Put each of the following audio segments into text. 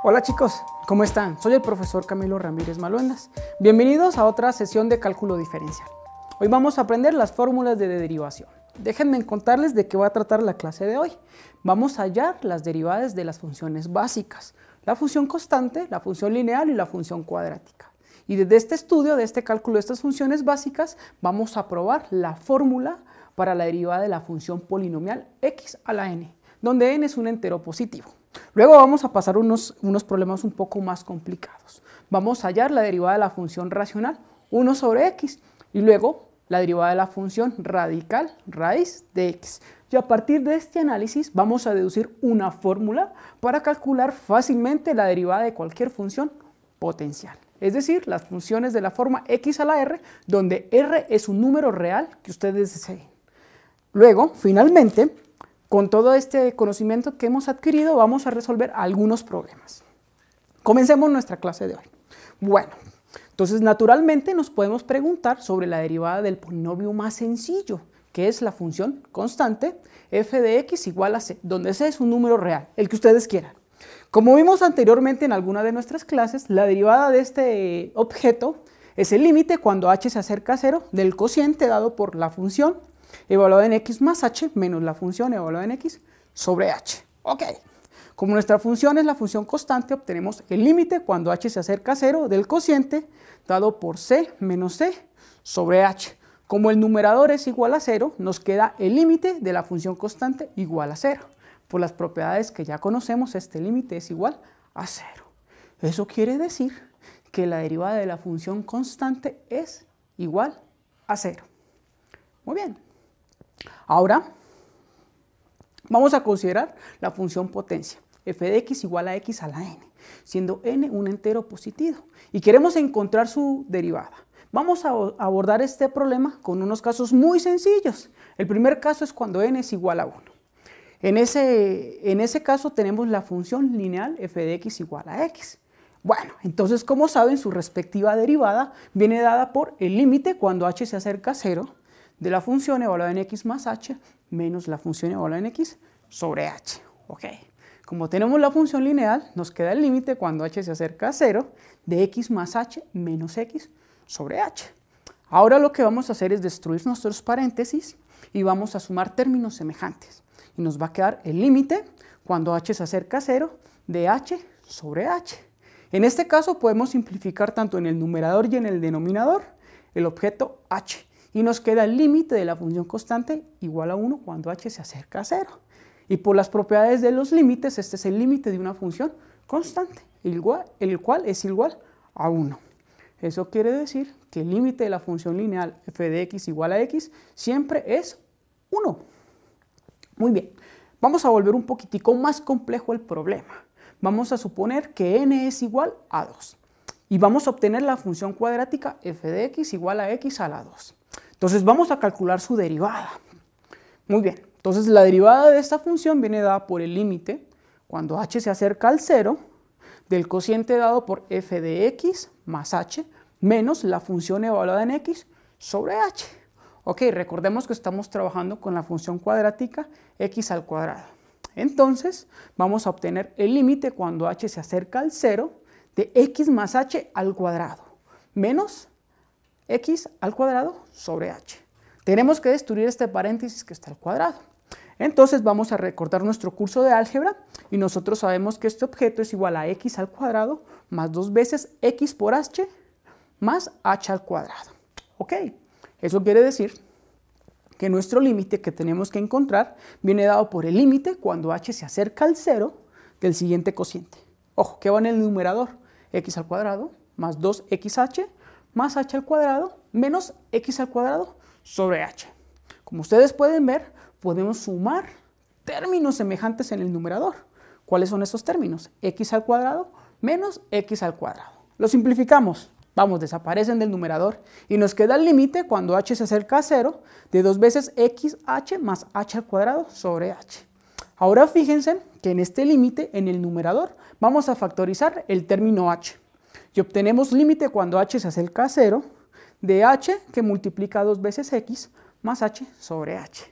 Hola chicos, ¿cómo están? Soy el profesor Camilo Ramírez Maluendas. Bienvenidos a otra sesión de cálculo diferencial. Hoy vamos a aprender las fórmulas de derivación. Déjenme contarles de qué va a tratar la clase de hoy. Vamos a hallar las derivadas de las funciones básicas, la función constante, la función lineal y la función cuadrática. Y desde este estudio, de este cálculo de estas funciones básicas, vamos a probar la fórmula para la derivada de la función polinomial x a la n, donde n es un entero positivo. Luego vamos a pasar unos problemas un poco más complicados. Vamos a hallar la derivada de la función racional 1 sobre x y luego la derivada de la función radical raíz de x. Y a partir de este análisis vamos a deducir una fórmula para calcular fácilmente la derivada de cualquier función potencial. Es decir, las funciones de la forma x a la r, donde r es un número real que ustedes deseen. Luego, finalmente, con todo este conocimiento que hemos adquirido, vamos a resolver algunos problemas. Comencemos nuestra clase de hoy. Bueno, entonces naturalmente nos podemos preguntar sobre la derivada del polinomio más sencillo, que es la función constante f de x igual a c, donde c es un número real, el que ustedes quieran. Como vimos anteriormente en alguna de nuestras clases, la derivada de este objeto es el límite cuando h se acerca a 0 del cociente dado por la función evaluada en x más h menos la función evaluada en x sobre h. Ok, como nuestra función es la función constante, obtenemos el límite cuando h se acerca a 0 del cociente dado por c menos c sobre h. Como el numerador es igual a 0, nos queda el límite de la función constante igual a 0. Por las propiedades que ya conocemos, este límite es igual a 0. Eso quiere decir que la derivada de la función constante es igual a 0. Muy bien. Ahora vamos a considerar la función potencia, f de x igual a x a la n, siendo n un entero positivo, y queremos encontrar su derivada. Vamos a abordar este problema con unos casos muy sencillos. El primer caso es cuando n es igual a 1. En ese caso tenemos la función lineal f de x igual a x. Bueno, entonces como saben, su respectiva derivada viene dada por el límite cuando h se acerca a 0 de la función evaluada en x más h menos la función evaluada en x sobre h. Ok, como tenemos la función lineal, nos queda el límite cuando h se acerca a 0 de x más h menos x sobre h. Ahora lo que vamos a hacer es destruir nuestros paréntesis y vamos a sumar términos semejantes. Y nos va a quedar el límite cuando h se acerca a 0 de h sobre h. En este caso podemos simplificar tanto en el numerador y en el denominador el objeto h. Y nos queda el límite de la función constante igual a 1 cuando h se acerca a 0. Y por las propiedades de los límites, este es el límite de una función constante, el cual es igual a 1. Eso quiere decir que el límite de la función lineal f de x igual a x siempre es 1. Muy bien, vamos a volver un poquitico más complejo el problema. Vamos a suponer que n es igual a 2. Y vamos a obtener la función cuadrática f de x igual a x a la 2. Entonces vamos a calcular su derivada. Muy bien, entonces la derivada de esta función viene dada por el límite cuando h se acerca al 0 del cociente dado por f de x más h menos la función evaluada en x sobre h. Ok, recordemos que estamos trabajando con la función cuadrática x al cuadrado. Entonces vamos a obtener el límite cuando h se acerca al 0 de x más h al cuadrado menos x al cuadrado sobre h. Tenemos que destruir este paréntesis que está al cuadrado. Entonces vamos a recordar nuestro curso de álgebra y nosotros sabemos que este objeto es igual a x al cuadrado más 2 veces x por h más h al cuadrado. Ok, eso quiere decir que nuestro límite que tenemos que encontrar viene dado por el límite cuando h se acerca al 0 del siguiente cociente. Ojo, ¿qué va en el numerador? X al cuadrado más 2xh más h al cuadrado menos x al cuadrado sobre h. Como ustedes pueden ver, podemos sumar términos semejantes en el numerador. ¿Cuáles son esos términos? X al cuadrado menos x al cuadrado. Lo simplificamos. Vamos, desaparecen del numerador y nos queda el límite cuando h se acerca a 0 de 2 veces xh más h al cuadrado sobre h. Ahora fíjense que en este límite, en el numerador, vamos a factorizar el término h. Y obtenemos límite cuando h se acerca a 0 de h que multiplica 2 veces x más h sobre h.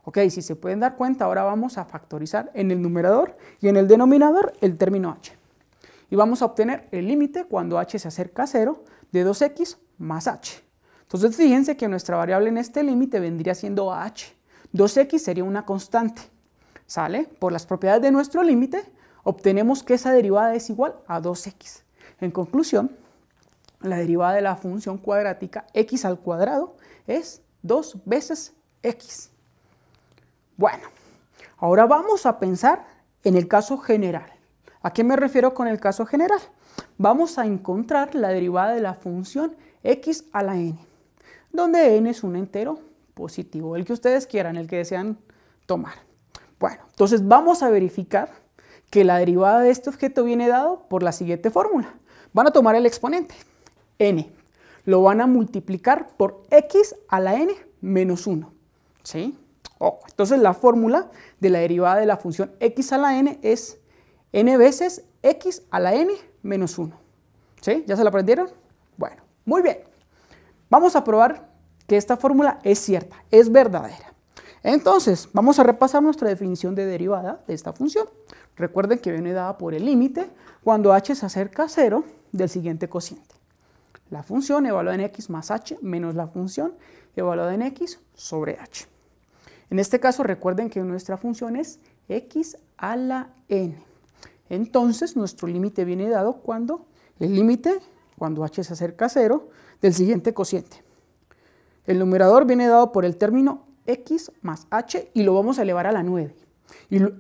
Ok, si se pueden dar cuenta, ahora vamos a factorizar en el numerador y en el denominador el término h. y vamos a obtener el límite cuando h se acerca a 0 de 2x más h. Entonces fíjense que nuestra variable en este límite vendría siendo h. 2x sería una constante, ¿sale? Por las propiedades de nuestro límite obtenemos que esa derivada es igual a 2x. En conclusión, la derivada de la función cuadrática x al cuadrado es 2 veces x. Bueno, ahora vamos a pensar en el caso general. ¿A qué me refiero con el caso general? Vamos a encontrar la derivada de la función x a la n, donde n es un entero positivo, el que ustedes quieran, el que desean tomar. Bueno, entonces vamos a verificar que la derivada de este objeto viene dado por la siguiente fórmula. Van a tomar el exponente, n, lo van a multiplicar por x a la n menos 1, ¿sí? Entonces la fórmula de la derivada de la función x a la n es n veces x a la n menos 1. ¿Sí? ¿Ya se la aprendieron? Bueno, muy bien. Vamos a probar que esta fórmula es cierta, es verdadera. Entonces, vamos a repasar nuestra definición de derivada de esta función. Recuerden que viene dada por el límite cuando h se acerca a 0 del siguiente cociente. La función evaluada en x más h menos la función evaluada en x sobre h. En este caso, recuerden que nuestra función es x a la n. Entonces, nuestro límite viene dado cuando h se acerca a 0 del siguiente cociente. El numerador viene dado por el término x más h y lo vamos a elevar a la 9,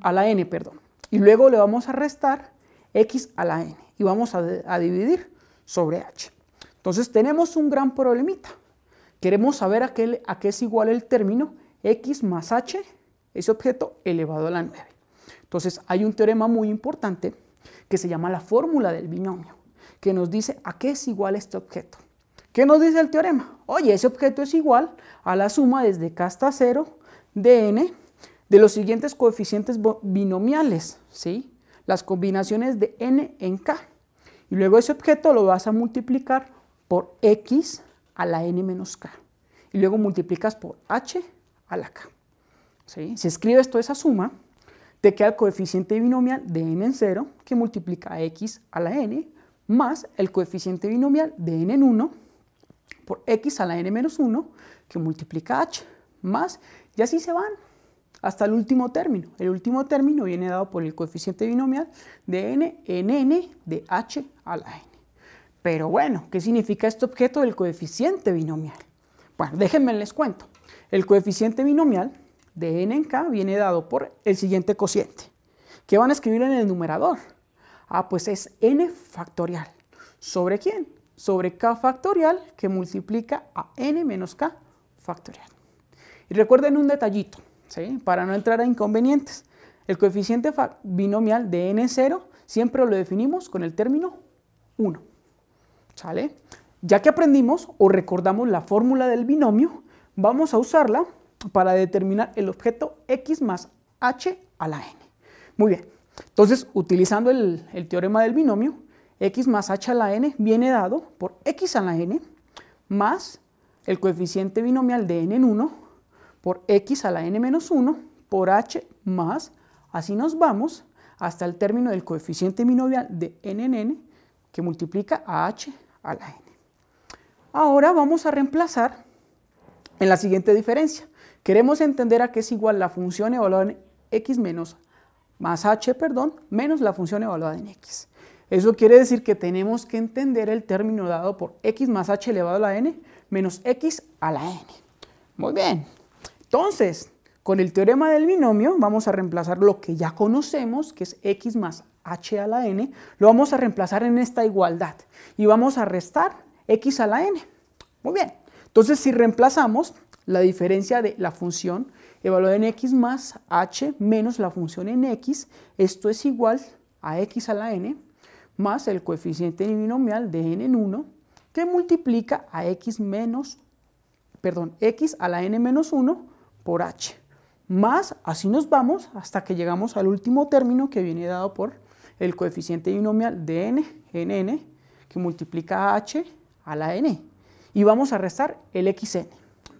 a la n, perdón. Y luego le vamos a restar x a la n y vamos a dividir sobre h. Entonces tenemos un gran problemita. Queremos saber a qué es igual el término x más h, ese objeto elevado a la 9. Entonces hay un teorema muy importante que se llama la fórmula del binomio, que nos dice a qué es igual este objeto. ¿Qué nos dice el teorema? Oye, ese objeto es igual a la suma desde k hasta 0 de n de los siguientes coeficientes binomiales, ¿sí? Las combinaciones de n en k. Y luego ese objeto lo vas a multiplicar por x a la n menos k. Y luego multiplicas por h a la k. ¿Sí? Si escribes toda esa suma, te queda el coeficiente binomial de n en 0, que multiplica a x a la n, más el coeficiente binomial de n en 1 por x a la n menos 1, que multiplica h, más, y así se van hasta el último término. El último término viene dado por el coeficiente binomial de n en n de h a la n. Pero bueno, ¿qué significa este objeto del coeficiente binomial? Bueno, déjenme les cuento. El coeficiente binomial de n en k viene dado por el siguiente cociente. ¿Qué van a escribir en el numerador? Pues es n factorial. ¿Sobre quién? Sobre k factorial, que multiplica a n menos k factorial. Y recuerden un detallito, ¿sí? Para no entrar a inconvenientes. El coeficiente binomial de n en 0 siempre lo definimos con el término 1. ¿Sale? Ya que aprendimos o recordamos la fórmula del binomio, vamos a usarla para determinar el objeto x más h a la n. Muy bien, entonces utilizando el teorema del binomio, x más h a la n viene dado por x a la n más el coeficiente binomial de n en 1 por x a la n menos 1 por h más, así nos vamos hasta el término del coeficiente binomial de n en n que multiplica a h a la n. Ahora vamos a reemplazar en la siguiente diferencia. Queremos entender a qué es igual la función evaluada en x menos h, menos la función evaluada en x. Eso quiere decir que tenemos que entender el término dado por x más h elevado a la n menos x a la n. Muy bien. Entonces, con el teorema del binomio vamos a reemplazar lo que ya conocemos, que es x más h a la n, lo vamos a reemplazar en esta igualdad y vamos a restar x a la n. Muy bien. Entonces, si reemplazamos la diferencia de la función evaluada en x más h menos la función en x, esto es igual a x a la n más el coeficiente binomial de n en 1 que multiplica a x a la n menos 1 por h, más, así nos vamos hasta que llegamos al último término que viene dado por el coeficiente binomial de n en n que multiplica a h a la n y vamos a restar el xn.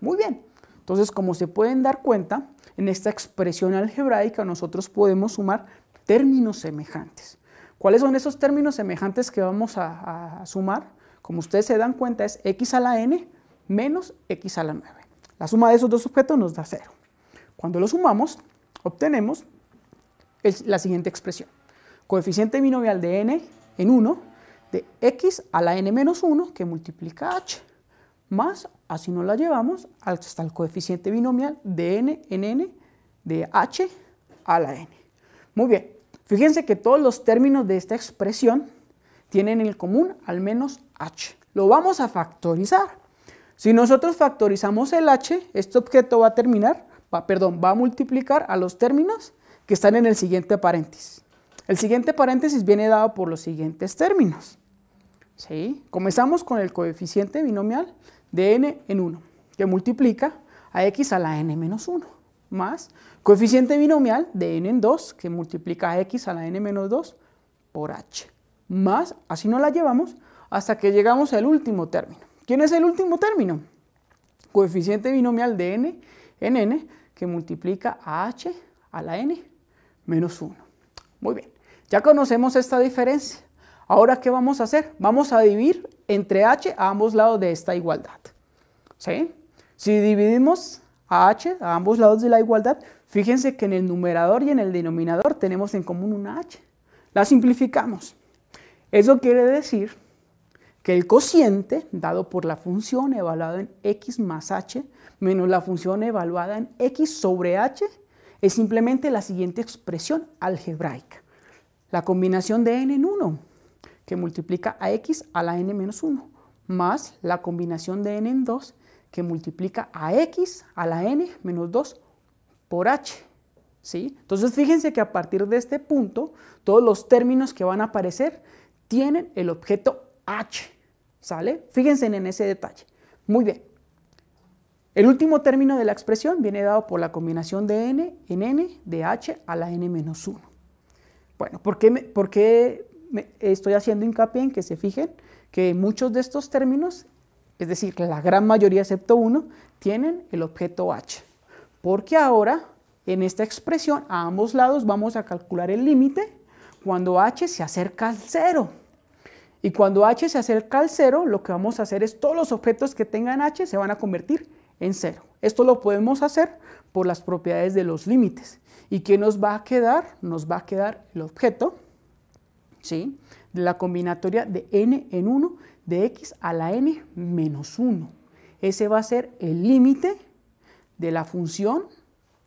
Muy bien, entonces como se pueden dar cuenta, en esta expresión algebraica nosotros podemos sumar términos semejantes. ¿Cuáles son esos términos semejantes que vamos a sumar? Como ustedes se dan cuenta, es x a la n menos x a la 9. La suma de esos dos objetos nos da 0. Cuando lo sumamos, obtenemos la siguiente expresión. Coeficiente binomial de n en 1 de x a la n menos 1 que multiplica h, más, así nos la llevamos, hasta el coeficiente binomial de n en n de h a la n. Muy bien, fíjense que todos los términos de esta expresión tienen en común al menos h. Lo vamos a factorizar. Si nosotros factorizamos el h, este objeto va a multiplicar a los términos que están en el siguiente paréntesis. El siguiente paréntesis viene dado por los siguientes términos. ¿Sí? Comenzamos con el coeficiente binomial de n en 1, que multiplica a x a la n menos 1, más coeficiente binomial de n en 2, que multiplica a x a la n menos 2 por h, más, así nos la llevamos hasta que llegamos al último término. ¿Quién es el último término? Coeficiente binomial de n en n, que multiplica a h a la n menos 1. Muy bien, ya conocemos esta diferencia. Ahora, ¿qué vamos a hacer? Vamos a dividir entre h a ambos lados de esta igualdad. ¿Sí? Si dividimos a h a ambos lados de la igualdad, fíjense que en el numerador y en el denominador tenemos en común una h. La simplificamos. Eso quiere decir que el cociente dado por la función evaluada en x más h menos la función evaluada en x sobre h es simplemente la siguiente expresión algebraica. La combinación de n en 1, que multiplica a x a la n menos 1, más la combinación de n en 2, que multiplica a x a la n menos 2 por h. ¿Sí? Entonces fíjense que a partir de este punto, todos los términos que van a aparecer tienen el objeto h. ¿Sale? Fíjense en ese detalle. Muy bien. El último término de la expresión viene dado por la combinación de n en n de h a la n menos 1. Bueno, ¿por qué estoy haciendo hincapié en que se fijen que muchos de estos términos, es decir, la gran mayoría excepto uno, tienen el objeto h? Porque ahora, en esta expresión, a ambos lados vamos a calcular el límite cuando h se acerca al 0. Y cuando h se acerca al 0, lo que vamos a hacer es todos los objetos que tengan h se van a convertir en 0. Esto lo podemos hacer por las propiedades de los límites. ¿Y qué nos va a quedar? Nos va a quedar el objeto, ¿sí?, de la combinatoria de n en 1 de x a la n menos 1. Ese va a ser el límite de la función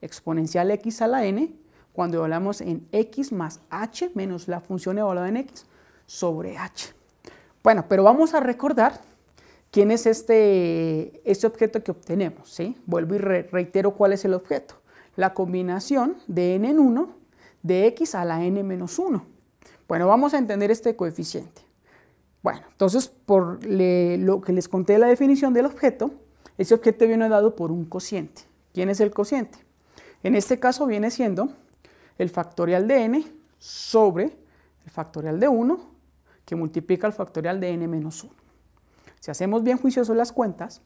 exponencial x a la n cuando hablamos en x más h menos la función evaluada en x sobre h. Bueno, pero vamos a recordar quién es este objeto que obtenemos, ¿sí? Vuelvo y reitero cuál es el objeto. La combinación de n en 1 de x a la n menos 1. Bueno, vamos a entender este coeficiente. Bueno, entonces, por lo que les conté de la definición del objeto, ese objeto viene dado por un cociente. ¿Quién es el cociente? En este caso viene siendo el factorial de n sobre el factorial de 1, que multiplica el factorial de n menos 1. Si hacemos bien juiciosos las cuentas,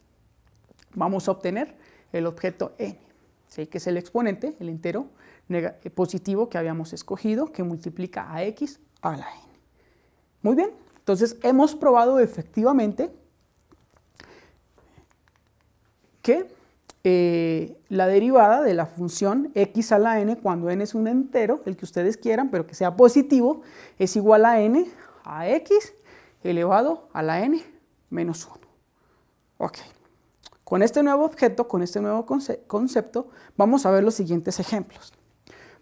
vamos a obtener el objeto n, ¿sí?, que es el exponente, el entero positivo que habíamos escogido, que multiplica a x a la n. Muy bien, entonces hemos probado efectivamente que la derivada de la función x a la n, cuando n es un entero, el que ustedes quieran, pero que sea positivo, es igual a n a x elevado a la n menos 1. Ok. Con este nuevo objeto, con este nuevo concepto, vamos a ver los siguientes ejemplos.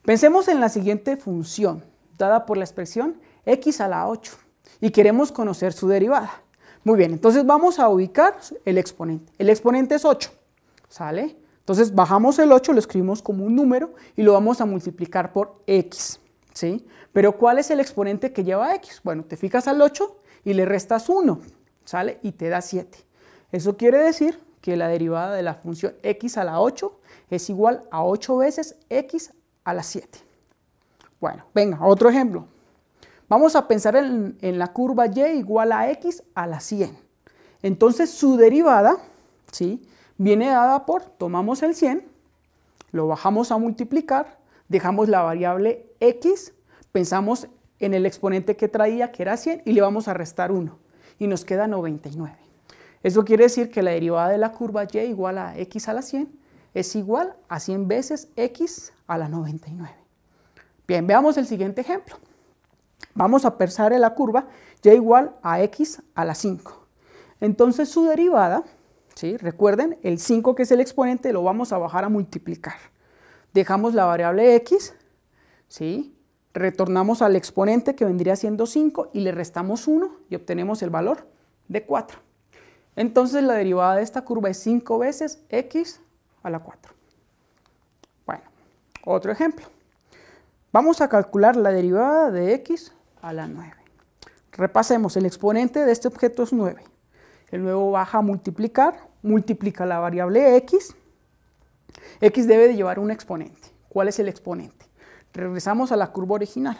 Pensemos en la siguiente función, dada por la expresión x a la 8, y queremos conocer su derivada. Muy bien, entonces vamos a ubicar el exponente. El exponente es 8, ¿sale? Entonces bajamos el 8, lo escribimos como un número y lo vamos a multiplicar por x, ¿sí? Pero ¿cuál es el exponente que lleva x? Bueno, te fijas al 8 y le restas 1, ¿sale? Y te da 7. Eso quiere decir que la derivada de la función x a la 8 es igual a 8 veces x a la 7. Bueno, venga, otro ejemplo. Vamos a pensar en la curva y igual a x a la 100. Entonces su derivada, ¿sí?, viene dada por, tomamos el 100, lo bajamos a multiplicar, dejamos la variable x, pensamos en el exponente que traía, que era 100, y le vamos a restar 1, y nos queda 99. Eso quiere decir que la derivada de la curva y igual a x a la 100 es igual a 100 veces x a la 99. Bien, veamos el siguiente ejemplo. Vamos a pensar en la curva y igual a x a la 5. Entonces su derivada, ¿sí? Recuerden, el 5 que es el exponente lo vamos a bajar a multiplicar. Dejamos la variable x, ¿sí? Retornamos al exponente que vendría siendo 5 y le restamos 1 y obtenemos el valor de 4. Entonces la derivada de esta curva es 5 veces x a la 4. Bueno, otro ejemplo. Vamos a calcular la derivada de x a la 9. Repasemos, el exponente de este objeto es 9. El 9 baja a multiplicar, multiplica la variable x. X debe de llevar un exponente. ¿Cuál es el exponente? Regresamos a la curva original.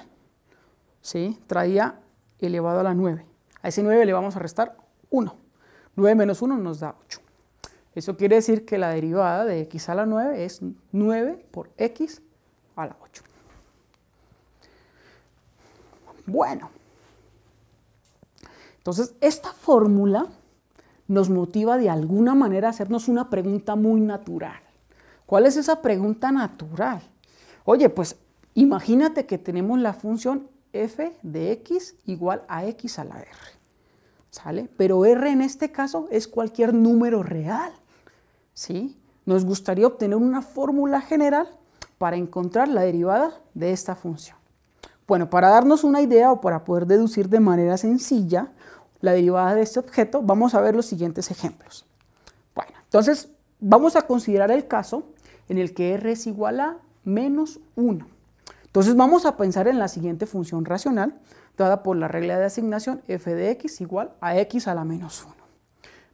¿Sí? Traía elevado a la 9. A ese 9 le vamos a restar 1. 9 menos 1 nos da 8. Eso quiere decir que la derivada de x a la 9 es 9 por x a la 8. Bueno, entonces esta fórmula nos motiva de alguna manera a hacernos una pregunta muy natural. ¿Cuál es esa pregunta natural? Oye, pues imagínate que tenemos la función f de x igual a x a la r. ¿Sale? Pero r en este caso es cualquier número real. ¿Sí? Nos gustaría obtener una fórmula general para encontrar la derivada de esta función. Bueno, para darnos una idea o para poder deducir de manera sencilla la derivada de este objeto, vamos a ver los siguientes ejemplos. Bueno, entonces vamos a considerar el caso en el que r es igual a menos 1. Entonces vamos a pensar en la siguiente función racional, dada por la regla de asignación f de x igual a x a la menos 1.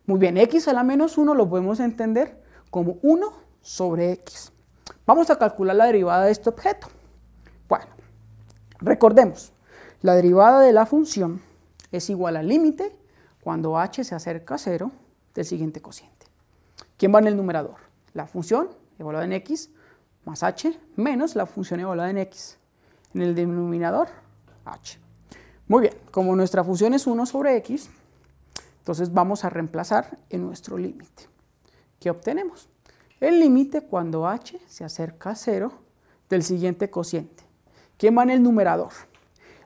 Muy bien, x a la menos 1 lo podemos entender como 1 sobre x. Vamos a calcular la derivada de este objeto. Bueno, recordemos, la derivada de la función es igual al límite cuando h se acerca a 0 del siguiente cociente. ¿Quién va en el numerador? La función evaluada en x más h menos la función evaluada en x. En el denominador, h. Muy bien, como nuestra función es 1 sobre x, entonces vamos a reemplazar en nuestro límite. ¿Qué obtenemos? El límite cuando h se acerca a 0 del siguiente cociente. ¿Quién va en el numerador?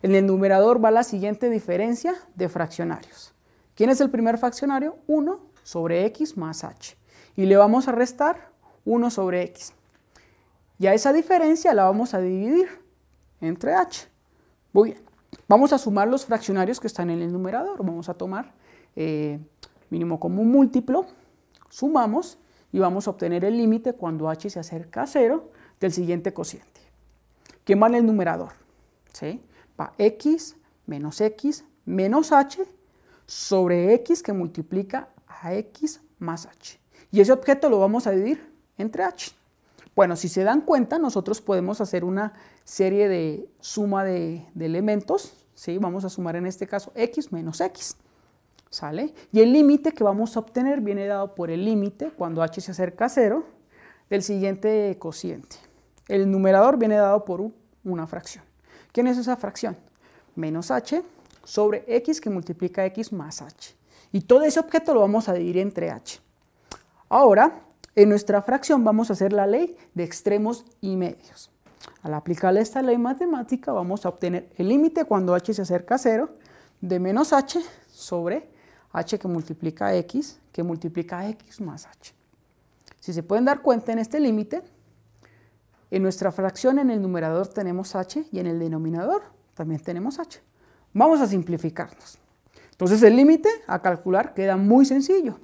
En el numerador va la siguiente diferencia de fraccionarios. ¿Quién es el primer fraccionario? 1 sobre x más h. Y le vamos a restar 1 sobre x. Y a esa diferencia la vamos a dividir entre h. Muy bien. Vamos a sumar los fraccionarios que están en el numerador. Vamos a tomar mínimo común múltiplo, sumamos y vamos a obtener el límite cuando h se acerca a 0 del siguiente cociente. ¿Quién va en el numerador? ¿Sí? Va x menos h sobre x que multiplica a x más h. Y ese objeto lo vamos a dividir entre h. Bueno, si se dan cuenta, nosotros podemos hacer una serie de suma de elementos, ¿sí? Vamos a sumar en este caso x menos x, ¿sale? Y el límite que vamos a obtener viene dado por el límite cuando h se acerca a 0 del siguiente cociente. El numerador viene dado por una fracción. ¿Quién es esa fracción? Menos h sobre x que multiplica x más h. Y todo ese objeto lo vamos a dividir entre h. Ahora, en nuestra fracción vamos a hacer la ley de extremos y medios. Al aplicarle esta ley matemática vamos a obtener el límite cuando h se acerca a 0 de menos h sobre h que multiplica x más h. Si se pueden dar cuenta en este límite, en nuestra fracción en el numerador tenemos h y en el denominador también tenemos h. Vamos a simplificarnos. Entonces el límite a calcular queda muy sencillo.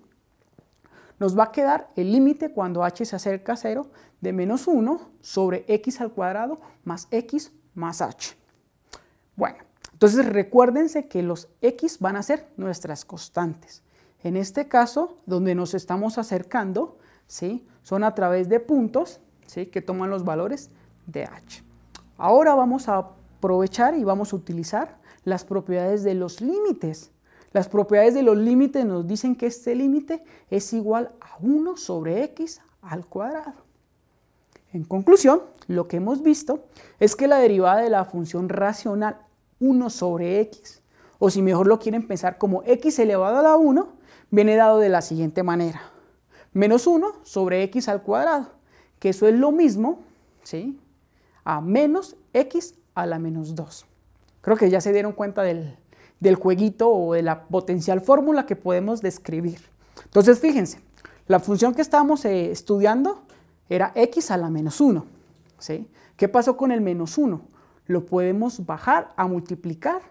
Nos va a quedar el límite cuando h se acerca a 0 de menos 1 sobre x al cuadrado más x más h. Bueno, entonces recuérdense que los x van a ser nuestras constantes. En este caso, donde nos estamos acercando, ¿sí? Son a través de puntos, ¿sí? Que toman los valores de h. Ahora vamos a aprovechar y vamos a utilizar las propiedades de los límites. Las propiedades de los límites nos dicen que este límite es igual a 1 sobre x al cuadrado. En conclusión, lo que hemos visto es que la derivada de la función racional 1 sobre x, o si mejor lo quieren pensar como x elevado a la 1, viene dado de la siguiente manera. Menos 1 sobre x al cuadrado, que eso es lo mismo, ¿sí?, a menos x a la menos 2. Creo que ya se dieron cuenta del jueguito o de la potencial fórmula que podemos describir. Entonces, fíjense, la función que estábamos estudiando era x a la menos 1, ¿sí? ¿Qué pasó con el menos 1? Lo podemos bajar a multiplicar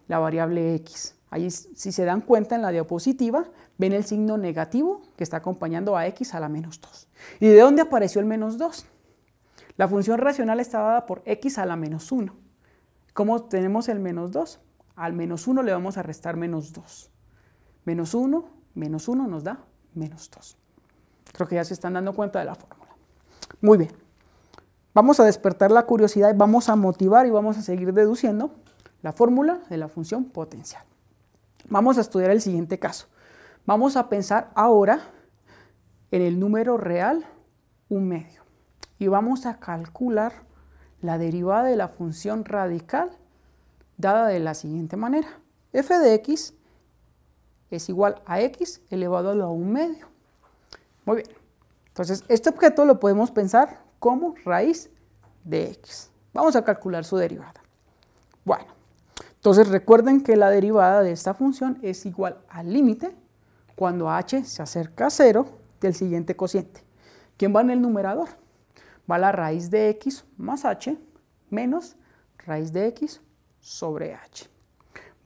la variable x. Ahí, si se dan cuenta en la diapositiva, ven el signo negativo que está acompañando a x a la menos 2. ¿Y de dónde apareció el menos 2? La función racional está dada por x a la menos 1. ¿Cómo tenemos el menos 2? Al menos 1 le vamos a restar menos 2. Menos 1 nos da menos 2. Creo que ya se están dando cuenta de la fórmula. Muy bien. Vamos a despertar la curiosidad y vamos a motivar y vamos a seguir deduciendo la fórmula de la función potencial. Vamos a estudiar el siguiente caso. Vamos a pensar ahora en el número real 1/2 y vamos a calcular la derivada de la función radical dada de la siguiente manera. F de x es igual a x elevado a la 1/2. Muy bien. Entonces, este objeto lo podemos pensar como raíz de x. Vamos a calcular su derivada. Bueno, entonces recuerden que la derivada de esta función es igual al límite cuando h se acerca a 0 del siguiente cociente. ¿Quién va en el numerador? Va la raíz de x más h menos raíz de x sobre h.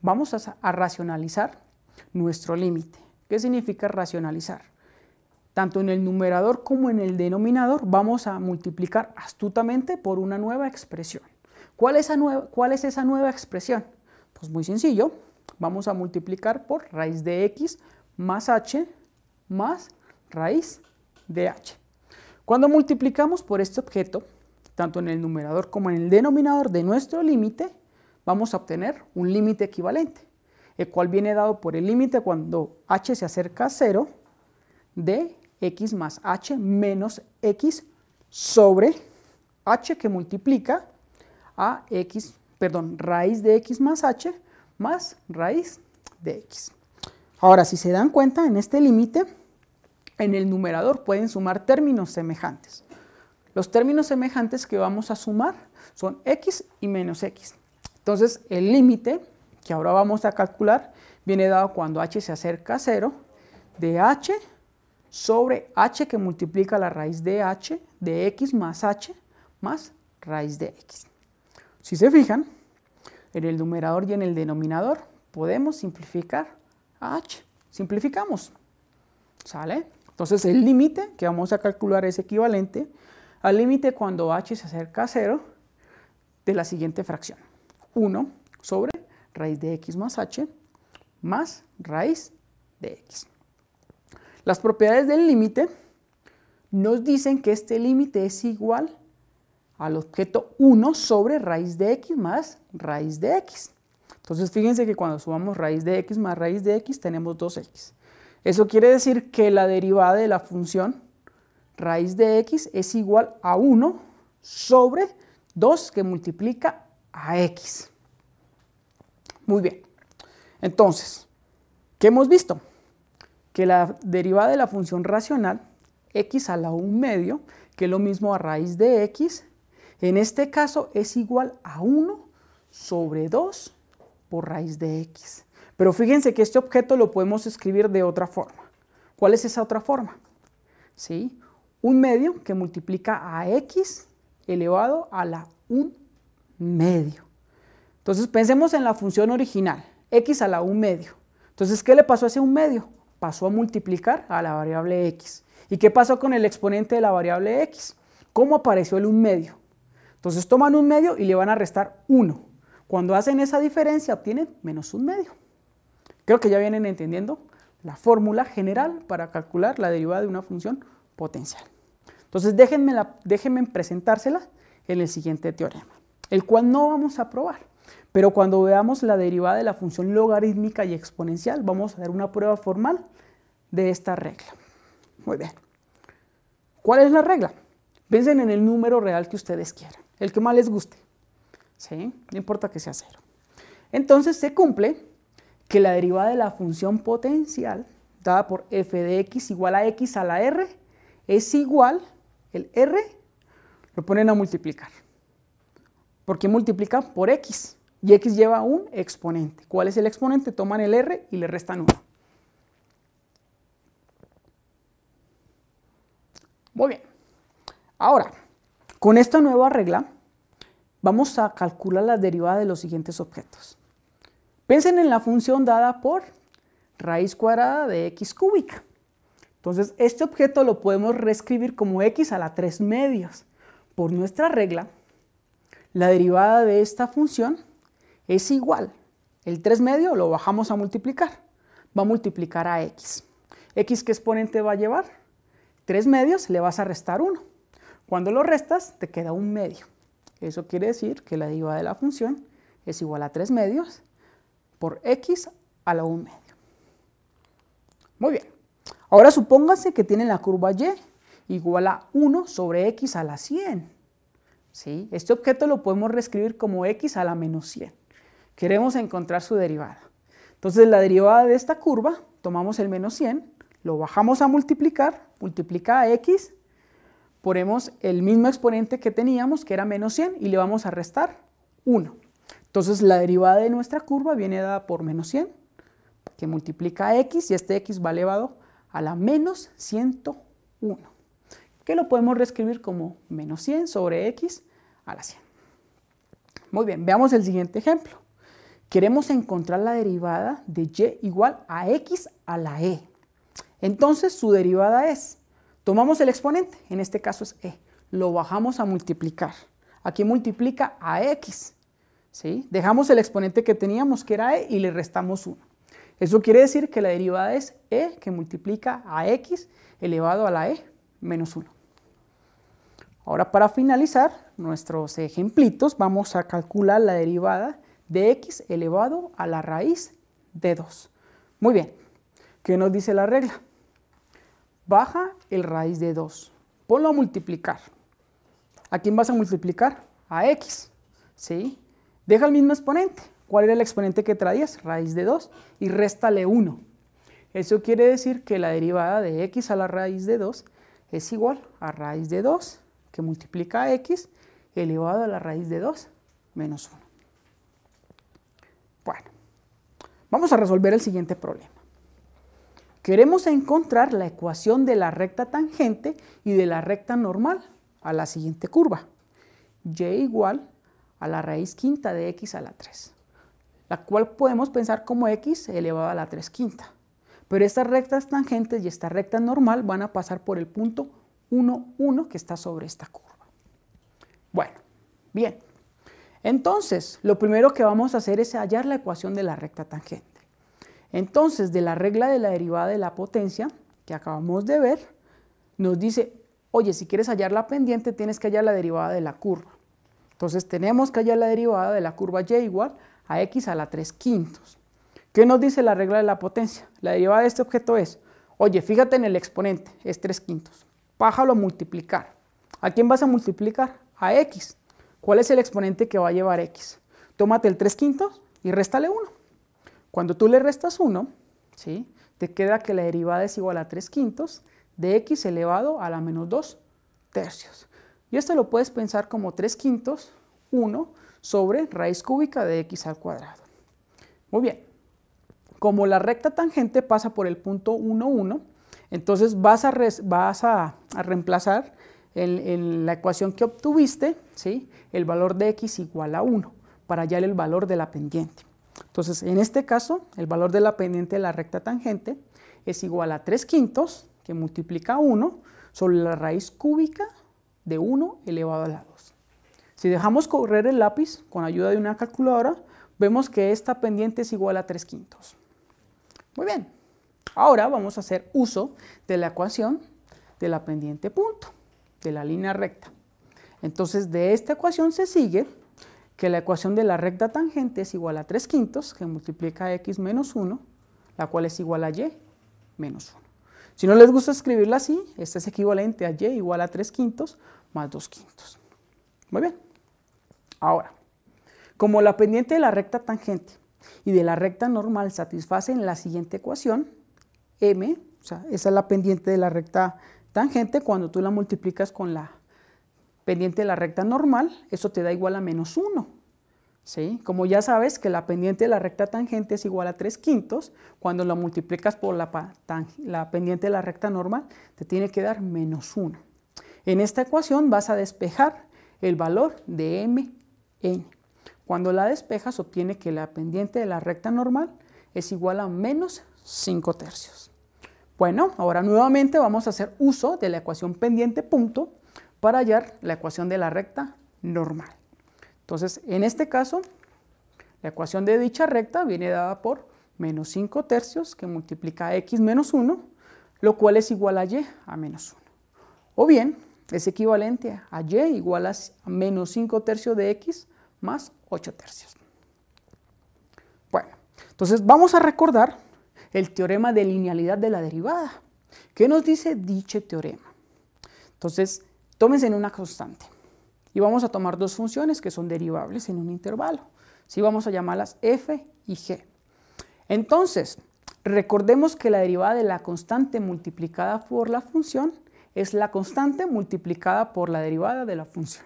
Vamos a racionalizar nuestro límite. ¿Qué significa racionalizar? Tanto en el numerador como en el denominador vamos a multiplicar astutamente por una nueva expresión. ¿Cuál es esa nueva expresión? Pues muy sencillo, vamos a multiplicar por raíz de x más h más raíz de h. Cuando multiplicamos por este objeto, tanto en el numerador como en el denominador de nuestro límite, vamos a obtener un límite equivalente, el cual viene dado por el límite cuando h se acerca a 0 de x más h menos x sobre h que multiplica a raíz de x más h más raíz de x. Ahora, si se dan cuenta, en este límite, en el numerador pueden sumar términos semejantes. Los términos semejantes que vamos a sumar son x y menos x. Entonces, el límite, que ahora vamos a calcular, viene dado cuando h se acerca a 0 de h sobre h que multiplica la raíz de h de x más h más raíz de x. Si se fijan, en el numerador y en el denominador podemos simplificar a h. Simplificamos. ¿Sale? Entonces el límite que vamos a calcular es equivalente al límite cuando h se acerca a 0 de la siguiente fracción. 1 sobre raíz de x más h más raíz de x. Las propiedades del límite nos dicen que este límite es igual al objeto 1 sobre raíz de x más raíz de x. Entonces fíjense que cuando sumamos raíz de x más raíz de x tenemos 2x. Eso quiere decir que la derivada de la función raíz de x es igual a 1 sobre 2 que multiplica a x. Muy bien. Entonces, ¿qué hemos visto? Que la derivada de la función racional x a la 1/2, que es lo mismo a raíz de x, en este caso es igual a 1 sobre 2 por raíz de x. Pero fíjense que este objeto lo podemos escribir de otra forma. ¿Cuál es esa otra forma? ¿Sí? 1/2 que multiplica a x elevado a la 1/2. Entonces pensemos en la función original, x a la 1/2. Entonces, ¿qué le pasó a ese 1/2? Pasó a multiplicar a la variable x. ¿Y qué pasó con el exponente de la variable x? ¿Cómo apareció el 1/2? Entonces toman 1/2 y le van a restar 1. Cuando hacen esa diferencia obtienen menos 1/2. Creo que ya vienen entendiendo la fórmula general para calcular la derivada de una función potencial. Entonces déjenme presentársela en el siguiente teorema, el cual no vamos a probar, pero cuando veamos la derivada de la función logarítmica y exponencial vamos a dar una prueba formal de esta regla. Muy bien. ¿Cuál es la regla? Piensen en el número real que ustedes quieran, el que más les guste. ¿sí? No importa que sea 0. Entonces se cumple que la derivada de la función potencial dada por f de x igual a x a la r es igual, el r lo ponen a multiplicar. ¿Por qué multiplican? Por x. Y x lleva un exponente. ¿Cuál es el exponente? Toman el r y le restan 1. Muy bien. Ahora, con esta nueva regla, vamos a calcular la derivada de los siguientes objetos. Piensen en la función dada por raíz cuadrada de x cúbica. Entonces, este objeto lo podemos reescribir como x a la 3 medios. Por nuestra regla, la derivada de esta función es igual. El 3 medio lo bajamos a multiplicar. Va a multiplicar a x. ¿X qué exponente va a llevar? 3 medios, le vas a restar 1. Cuando lo restas, te queda 1 medio. Eso quiere decir que la derivada de la función es igual a 3 medios por x a la 1 medio. Muy bien. Ahora supóngase que tiene la curva y igual a 1 sobre x a la 100. ¿Sí? Este objeto lo podemos reescribir como x a la menos 100. Queremos encontrar su derivada. Entonces la derivada de esta curva, tomamos el menos 100, lo bajamos a multiplicar, multiplica a x, ponemos el mismo exponente que teníamos, que era menos 100, y le vamos a restar 1. Entonces la derivada de nuestra curva viene dada por menos 100, que multiplica a x, y este x va elevado a la menos 101, que lo podemos reescribir como menos 100 sobre x a la 100. Muy bien, veamos el siguiente ejemplo. Queremos encontrar la derivada de y igual a x a la e. Entonces su derivada es, tomamos el exponente, en este caso es e, lo bajamos a multiplicar. Aquí multiplica a x, ¿sí? Dejamos el exponente que teníamos, que era e, y le restamos 1. Eso quiere decir que la derivada es e, que multiplica a x elevado a la e menos 1. Ahora, para finalizar nuestros ejemplitos, vamos a calcular la derivada de x elevado a la raíz de 2. Muy bien, ¿qué nos dice la regla? Baja el raíz de 2, ponlo a multiplicar. ¿A quién vas a multiplicar? A x, ¿sí? Deja el mismo exponente. ¿Cuál era el exponente que traías? Raíz de 2, y réstale 1. Eso quiere decir que la derivada de x a la raíz de 2 es igual a raíz de 2, que multiplica a x elevado a la raíz de 2 menos 1. Bueno, vamos a resolver el siguiente problema. Queremos encontrar la ecuación de la recta tangente y de la recta normal a la siguiente curva. Y igual a la raíz quinta de x a la 3, la cual podemos pensar como x elevado a la 3 quinta. Pero estas rectas tangentes y esta recta normal van a pasar por el punto 1, 1 que está sobre esta curva. Bueno, bien. Entonces, lo primero que vamos a hacer es hallar la ecuación de la recta tangente. Entonces, de la regla de la derivada de la potencia, que acabamos de ver, nos dice, oye, si quieres hallar la pendiente, tienes que hallar la derivada de la curva. Entonces, tenemos que hallar la derivada de la curva y igual a x a la 3 quintos. ¿Qué nos dice la regla de la potencia? La derivada de este objeto es, oye, fíjate en el exponente, es 3 quintos. Bájalo a multiplicar. ¿A quién vas a multiplicar? A x. ¿Cuál es el exponente que va a llevar x? Tómate el 3 quintos y réstale 1. Cuando tú le restas 1, ¿sí? Te queda que la derivada es igual a 3 quintos de x elevado a la menos 2 tercios. Y esto lo puedes pensar como 3 quintos, 1 sobre raíz cúbica de x al cuadrado. Muy bien. Como la recta tangente pasa por el punto 1, 1, entonces vas a reemplazar en la ecuación que obtuviste, ¿sí? El valor de x igual a 1 para hallar el valor de la pendiente. Entonces, en este caso, el valor de la pendiente de la recta tangente es igual a 3 quintos, que multiplica 1, sobre la raíz cúbica de 1 elevado a la 2. Si dejamos correr el lápiz con ayuda de una calculadora, vemos que esta pendiente es igual a 3 quintos. Muy bien. Ahora vamos a hacer uso de la ecuación de la pendiente punto, de la línea recta. Entonces, de esta ecuación se sigue que la ecuación de la recta tangente es igual a 3 quintos, que multiplica a x menos 1, la cual es igual a y menos 1. Si no les gusta escribirla así, esta es equivalente a y igual a 3 quintos más 2 quintos. Muy bien. Ahora, Como la pendiente de la recta tangente y de la recta normal satisfacen la siguiente ecuación, m, o sea, esa es la pendiente de la recta tangente, cuando tú la multiplicas con la pendiente de la recta normal, eso te da igual a menos 1. ¿Sí? Como ya sabes que la pendiente de la recta tangente es igual a 3/5, cuando la multiplicas por la pendiente de la recta normal, te tiene que dar menos 1. En esta ecuación vas a despejar el valor de mn. Cuando la despejas, obtiene que la pendiente de la recta normal es igual a menos 5/3. Bueno, ahora nuevamente vamos a hacer uso de la ecuación pendiente punto para hallar la ecuación de la recta normal. Entonces, en este caso, la ecuación de dicha recta viene dada por menos 5/3 que multiplica a x menos 1, lo cual es igual a y a menos 1. O bien, es equivalente a y igual a menos 5/3 de x más 8/3. Bueno, entonces vamos a recordar el teorema de linealidad de la derivada. ¿Qué nos dice dicho teorema? Entonces, tómense en una constante. Y vamos a tomar dos funciones que son derivables en un intervalo. ¿Sí? Vamos a llamarlas f y g. Entonces, recordemos que la derivada de la constante multiplicada por la función es la constante multiplicada por la derivada de la función.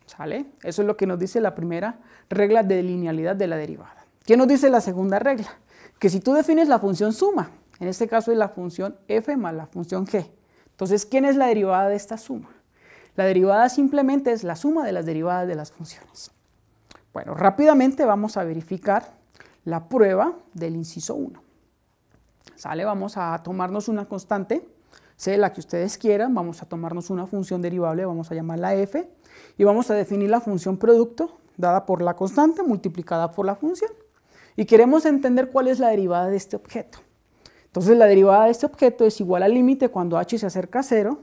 ¿Sale? Eso es lo que nos dice la primera regla de linealidad de la derivada. ¿Qué nos dice la segunda regla? Que si tú defines la función suma, en este caso es la función f más la función g. Entonces, ¿quién es la derivada de esta suma? La derivada simplemente es la suma de las derivadas de las funciones. Bueno, rápidamente vamos a verificar la prueba del inciso 1. ¿Sale? Vamos a tomarnos una constante, sea la que ustedes quieran, vamos a tomarnos una función derivable, vamos a llamarla f, y vamos a definir la función producto dada por la constante multiplicada por la función. Y queremos entender cuál es la derivada de este objeto. Entonces la derivada de este objeto es igual al límite cuando h se acerca a 0,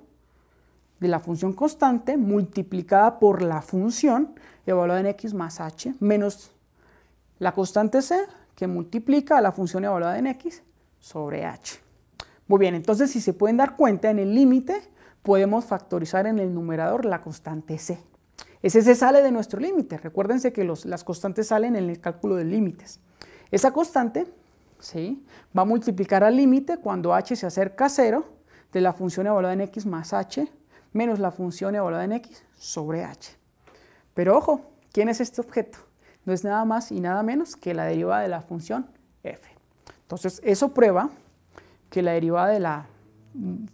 de la función constante multiplicada por la función evaluada en x más h menos la constante c que multiplica a la función evaluada en x sobre h. Muy bien, entonces si se pueden dar cuenta, en el límite podemos factorizar en el numerador la constante c. Ese c sale de nuestro límite. Recuérdense que las constantes salen en el cálculo de límites. Esa constante, ¿sí?, va a multiplicar al límite cuando h se acerca a 0 de la función evaluada en x más h menos la función evaluada en x sobre h. Pero ojo, ¿quién es este objeto? No es nada más y nada menos que la derivada de la función f. Entonces, eso prueba que la derivada de la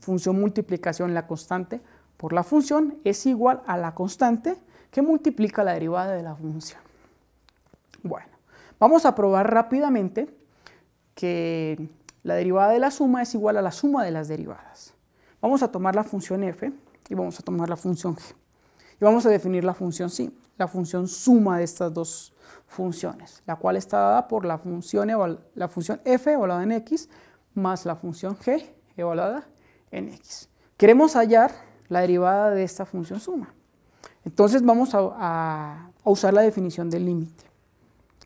función multiplicación, la constante, por la función es igual a la constante que multiplica la derivada de la función. Bueno, vamos a probar rápidamente que la derivada de la suma es igual a la suma de las derivadas. Vamos a tomar la función f y vamos a tomar la función g. Y vamos a definir la función suma de estas dos funciones, la cual está dada por la función f evaluada en x más la función g evaluada en x. Queremos hallar la derivada de esta función suma. Entonces vamos a usar la definición del límite.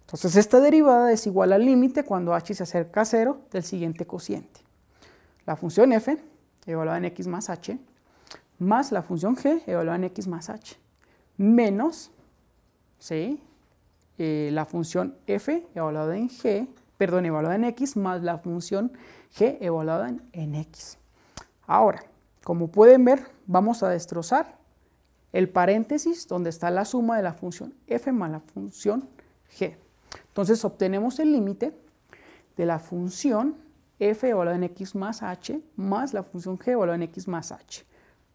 Entonces esta derivada es igual al límite cuando h se acerca a 0 del siguiente cociente. La función f evaluada en x más h más la función g evaluada en x más h menos, ¿sí?, la función f evaluada en evaluada en x más la función g evaluada en x. Ahora, como pueden ver, vamos a destrozar el paréntesis donde está la suma de la función f más la función g. Entonces obtenemos el límite de la función f evaluada en x más h más la función g evaluada en x más h.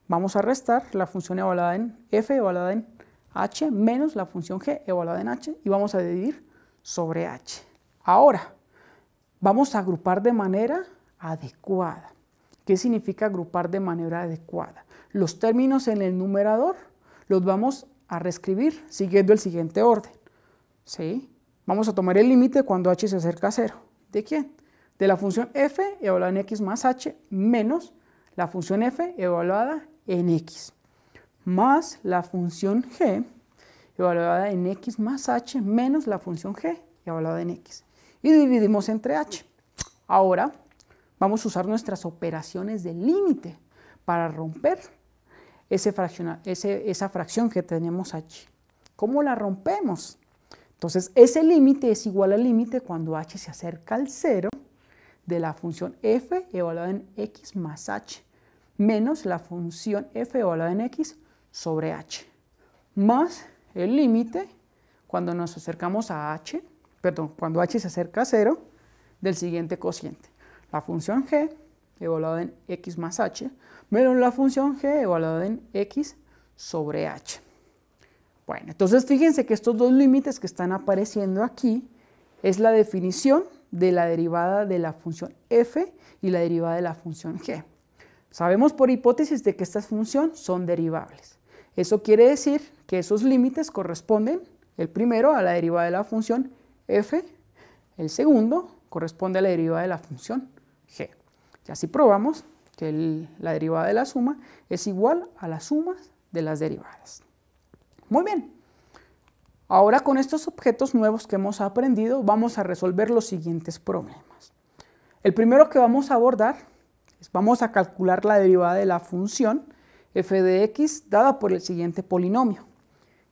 Vamos a restar la función evaluada en f evaluada en h menos la función g evaluada en h y vamos a dividir sobre h. Ahora, vamos a agrupar de manera adecuada. ¿Qué significa agrupar de manera adecuada? Los términos en el numerador los vamos a reescribir siguiendo el siguiente orden. ¿Sí? Vamos a tomar el límite cuando h se acerca a 0. ¿De quién? De la función f evaluada en x más h menos la función f evaluada en x más la función g evaluada en x más h menos la función g evaluada en x. Y dividimos entre h. Ahora vamos a usar nuestras operaciones de límite para romper esa fracción que tenemos allí. ¿Cómo la rompemos? Entonces, ese límite es igual al límite cuando h se acerca al 0 de la función f evaluada en x más h, menos la función f evaluada en x sobre h, más el límite cuando nos acercamos a h, cuando h se acerca a 0 del siguiente cociente, la función g evaluada en x más h, menos la función g evaluada en x sobre h. Bueno, entonces fíjense que estos dos límites que están apareciendo aquí es la definición de la derivada de la función f y la derivada de la función g. Sabemos por hipótesis de que estas funciones son derivables. Eso quiere decir que esos límites corresponden, el primero a la derivada de la función f, el segundo corresponde a la derivada de la función g. Y así probamos que la derivada de la suma es igual a las sumas de las derivadas. Muy bien, ahora con estos objetos nuevos que hemos aprendido vamos a resolver los siguientes problemas. El primero que vamos a abordar es vamos a calcular la derivada de la función f de x dada por el siguiente polinomio.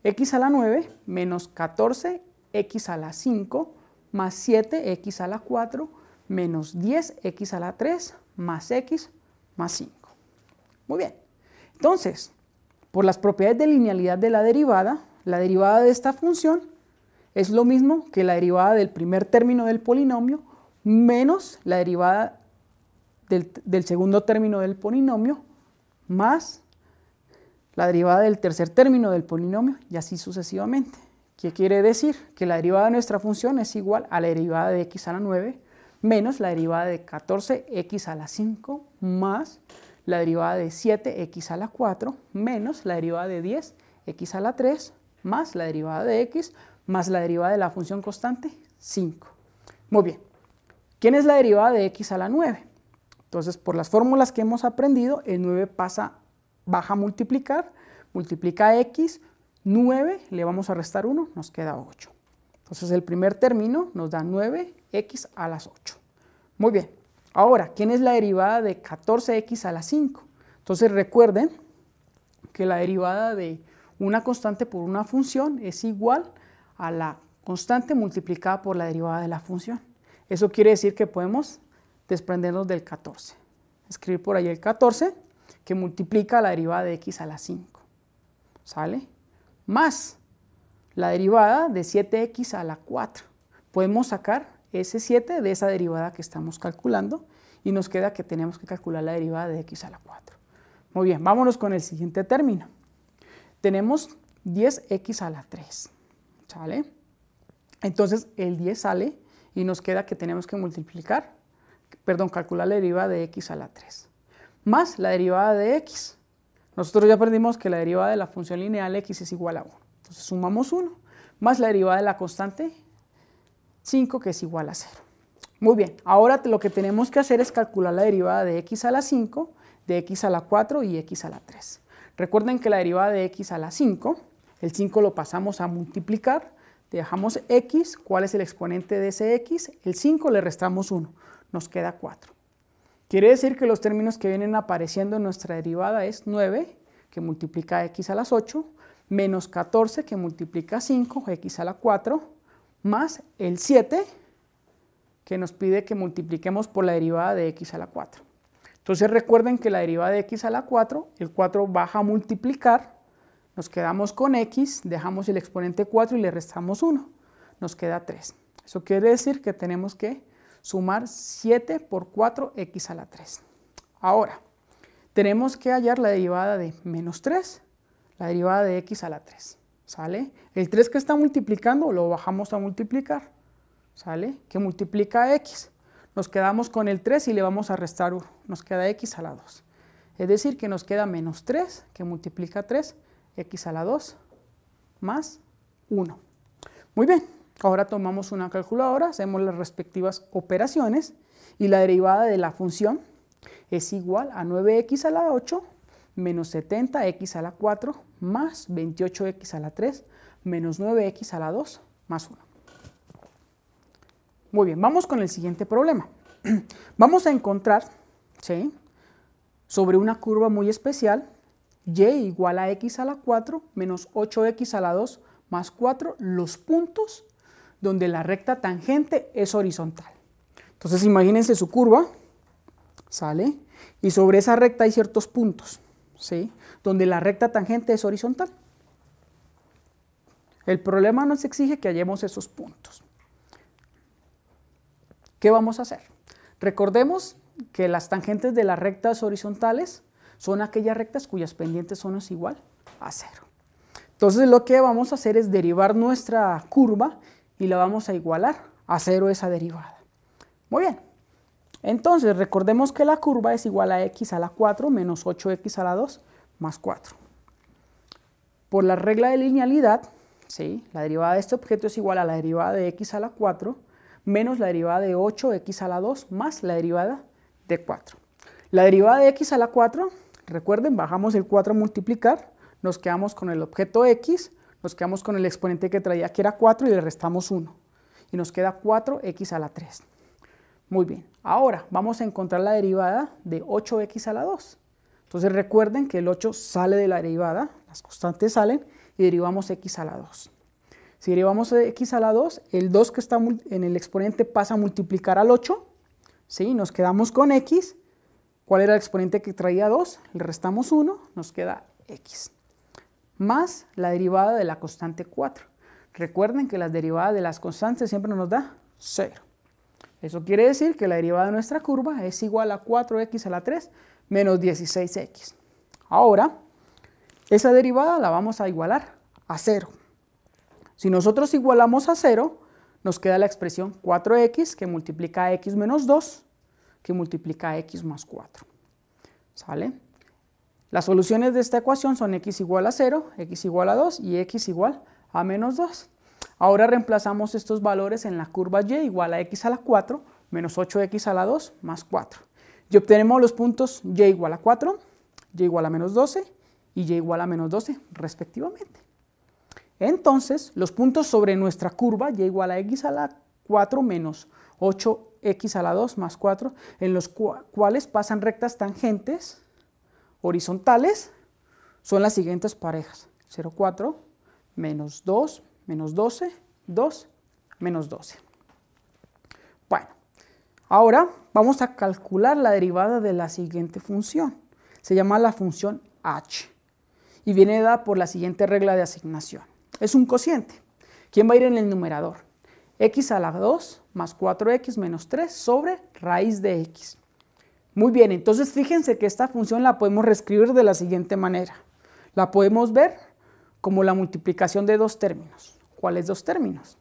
X a la 9 menos 14 x a la 5 más 7 x a la 4 menos 10 x a la 3 más x más 5. Muy bien, entonces, por las propiedades de linealidad de la derivada de esta función es lo mismo que la derivada del primer término del polinomio menos la derivada del segundo término del polinomio más la derivada del tercer término del polinomio y así sucesivamente. ¿Qué quiere decir? Que la derivada de nuestra función es igual a la derivada de x a la 9 menos la derivada de 14x a la 5 más la derivada de 7x a la 4 menos la derivada de 10x a la 3 más la derivada de x más la derivada de la función constante 5. Muy bien. ¿Quién es la derivada de x a la 9? Entonces, por las fórmulas que hemos aprendido, el 9 baja a multiplicar, multiplica x, 9, le vamos a restar 1, nos queda 8. Entonces, el primer término nos da 9x a las 8. Muy bien. Ahora, ¿quién es la derivada de 14x a la 5? Entonces recuerden que la derivada de una constante por una función es igual a la constante multiplicada por la derivada de la función. Eso quiere decir que podemos desprendernos del 14. Escribir por ahí el 14 que multiplica la derivada de x a la 5. ¿Sale? Más la derivada de 7x a la 4. Podemos sacar ese 7 de esa derivada que estamos calculando y nos queda que tenemos que calcular la derivada de x a la 4. Muy bien, vámonos con el siguiente término. Tenemos 10x a la 3, ¿sale? Entonces el 10 sale y nos queda que tenemos que calcular la derivada de x a la 3, más la derivada de x. Nosotros ya aprendimos que la derivada de la función lineal x es igual a 1. Entonces sumamos 1, más la derivada de la constante 5 que es igual a 0. Muy bien, ahora lo que tenemos que hacer es calcular la derivada de x a la 5, de x a la 4 y x a la 3. Recuerden que la derivada de x a la 5, el 5 lo pasamos a multiplicar, dejamos x, ¿cuál es el exponente de ese x? El 5 le restamos 1, nos queda 4. Quiere decir que los términos que vienen apareciendo en nuestra derivada es 9, que multiplica x a las 8, menos 14, que multiplica 5, x a la 4, más el 7, que nos pide que multipliquemos por la derivada de x a la 4. Entonces recuerden que la derivada de x a la 4, el 4 baja a multiplicar, nos quedamos con x, dejamos el exponente 4 y le restamos 1, nos queda 3. Eso quiere decir que tenemos que sumar 7 por 4, x a la 3. Ahora, tenemos que hallar la derivada de menos 3, la derivada de x a la 3. ¿Sale? El 3 que está multiplicando lo bajamos a multiplicar, ¿sale? Que multiplica x. Nos quedamos con el 3 y le vamos a restar 1, nos queda x a la 2. Es decir, que nos queda menos 3, que multiplica 3, x a la 2, más 1. Muy bien, ahora tomamos una calculadora, hacemos las respectivas operaciones y la derivada de la función es igual a 9x a la 8 menos 70x a la 4 más 28x a la 3 menos 9x a la 2 más 1. Muy bien, vamos con el siguiente problema. Vamos a encontrar, ¿sí?, sobre una curva muy especial, y igual a x a la 4 menos 8x a la 2 más 4, los puntos donde la recta tangente es horizontal. Entonces imagínense su curva, ¿sale? Y sobre esa recta hay ciertos puntos, ¿sí? Donde la recta tangente es horizontal. El problema nos exige que hallemos esos puntos. ¿Qué vamos a hacer? Recordemos que las tangentes de las rectas horizontales son aquellas rectas cuyas pendientes son igual a 0. Entonces lo que vamos a hacer es derivar nuestra curva y la vamos a igualar a 0 esa derivada. Muy bien. Entonces recordemos que la curva es igual a x a la 4 menos 8x a la 2 más 4. Por la regla de linealidad, ¿sí? La derivada de este objeto es igual a la derivada de x a la 4 menos la derivada de 8x a la 2 más la derivada de 4. La derivada de x a la 4, recuerden, bajamos el 4 a multiplicar, nos quedamos con el objeto x, nos quedamos con el exponente que traía que era 4 y le restamos 1. Y nos queda 4x a la 3. Muy bien, ahora vamos a encontrar la derivada de 8x a la 2. Entonces recuerden que el 8 sale de la derivada, las constantes salen y derivamos x a la 2. Si derivamos x a la 2, el 2 que está en el exponente pasa a multiplicar al 8, ¿sí? Nos quedamos con x. ¿Cuál era el exponente que traía 2? Le restamos 1, nos queda x. Más la derivada de la constante 4. Recuerden que las derivadas de las constantes siempre nos da 0. Eso quiere decir que la derivada de nuestra curva es igual a 4x a la 3 menos 16x. Ahora, esa derivada la vamos a igualar a 0. Si nosotros igualamos a 0, nos queda la expresión 4x que multiplica a x menos 2, que multiplica a x más 4. ¿Sale? Las soluciones de esta ecuación son x igual a 0, x igual a 2 y x igual a menos 2. Ahora reemplazamos estos valores en la curva y igual a x a la 4 menos 8x a la 2 más 4. Y obtenemos los puntos y igual a 4, y igual a menos 12 y y igual a menos 12 respectivamente. Entonces, los puntos sobre nuestra curva y igual a x a la 4 menos 8x a la 2 más 4, en los cuales pasan rectas tangentes horizontales, son las siguientes parejas. 0, 4, menos 2, menos 12, 2, menos 12. Bueno, ahora vamos a calcular la derivada de la siguiente función. Se llama la función h y viene dada por la siguiente regla de asignación. Es un cociente. ¿Quién va a ir en el numerador? X a la 2 más 4x menos 3 sobre raíz de x. Muy bien, entonces fíjense que esta función la podemos reescribir de la siguiente manera. La podemos ver como la multiplicación de dos términos. ¿Cuáles dos términos?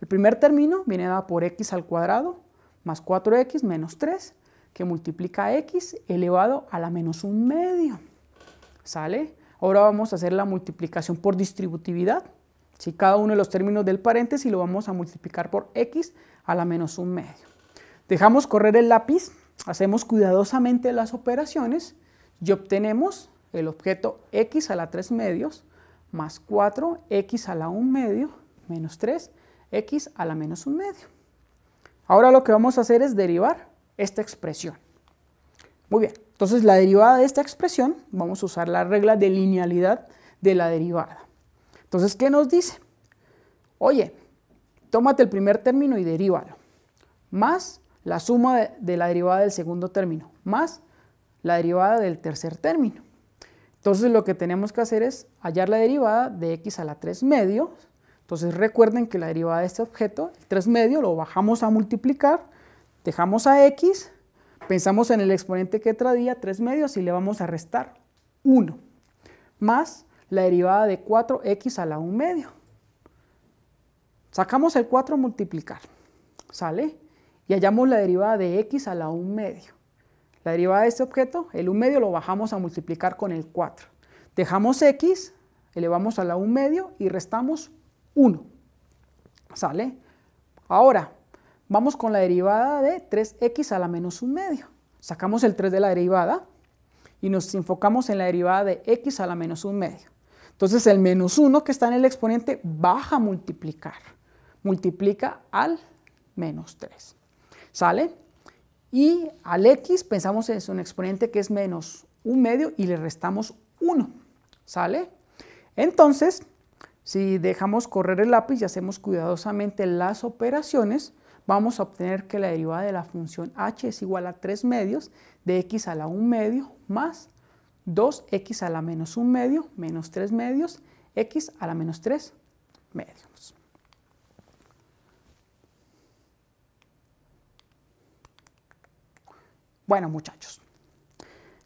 El primer término viene dado por x al cuadrado más 4x menos 3, que multiplica a x elevado a la menos 1 medio. ¿Sale? Ahora vamos a hacer la multiplicación por distributividad. Si cada uno de los términos del paréntesis lo vamos a multiplicar por x a la menos 1 medio. Dejamos correr el lápiz, hacemos cuidadosamente las operaciones y obtenemos el objeto x a la 3 medios más 4x a la 1 medio menos 3x a la menos 1 medio. Ahora lo que vamos a hacer es derivar esta expresión. Muy bien, entonces la derivada de esta expresión, vamos a usar la regla de linealidad de la derivada. Entonces, ¿qué nos dice? Oye, tómate el primer término y derívalo, más la suma de la derivada del segundo término, más la derivada del tercer término. Entonces, lo que tenemos que hacer es hallar la derivada de x a la 3 medios. Entonces, recuerden que la derivada de este objeto, el 3 medios, lo bajamos a multiplicar, dejamos a x, pensamos en el exponente que traía 3 medios y le vamos a restar 1, más la derivada de 4x a la 1 medio. Sacamos el 4 a multiplicar, ¿sale? Y hallamos la derivada de x a la 1 medio. La derivada de este objeto, el 1 medio lo bajamos a multiplicar con el 4. Dejamos x, elevamos a la 1 medio y restamos 1, ¿sale? Ahora, vamos con la derivada de 3x a la menos 1 medio. Sacamos el 3 de la derivada y nos enfocamos en la derivada de x a la menos 1 medio. Entonces el menos 1 que está en el exponente baja a multiplicar. Multiplica al menos 3. ¿Sale? Y al x pensamos en un exponente que es menos 1 medio y le restamos 1. ¿Sale? Entonces Si dejamos correr el lápiz y hacemos cuidadosamente las operaciones, vamos a obtener que la derivada de la función h es igual a 3 medios de x a la 1 medio más 2x a la menos 1 medio menos 3 medios x a la menos 3 medios. Bueno, muchachos,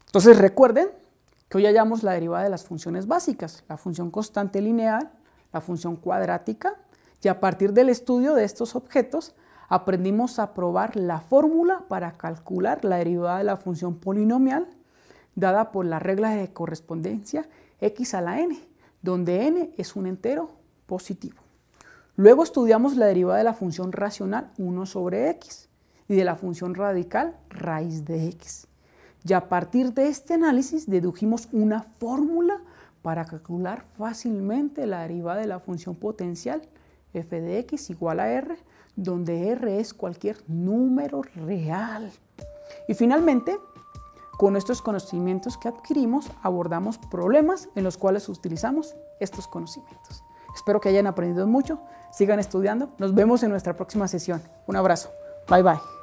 entonces recuerden que hoy hallamos la derivada de las funciones básicas, la función constante lineal, la función cuadrática, y a partir del estudio de estos objetos aprendimos a probar la fórmula para calcular la derivada de la función polinomial dada por la regla de correspondencia x a la n, donde n es un entero positivo. Luego estudiamos la derivada de la función racional 1 sobre x y de la función radical raíz de x. Y a partir de este análisis dedujimos una fórmula para calcular fácilmente la derivada de la función potencial f de x igual a r, donde r es cualquier número real. Y finalmente, con estos conocimientos que adquirimos, abordamos problemas en los cuales utilizamos estos conocimientos. Espero que hayan aprendido mucho, sigan estudiando, nos vemos en nuestra próxima sesión. Un abrazo, bye bye.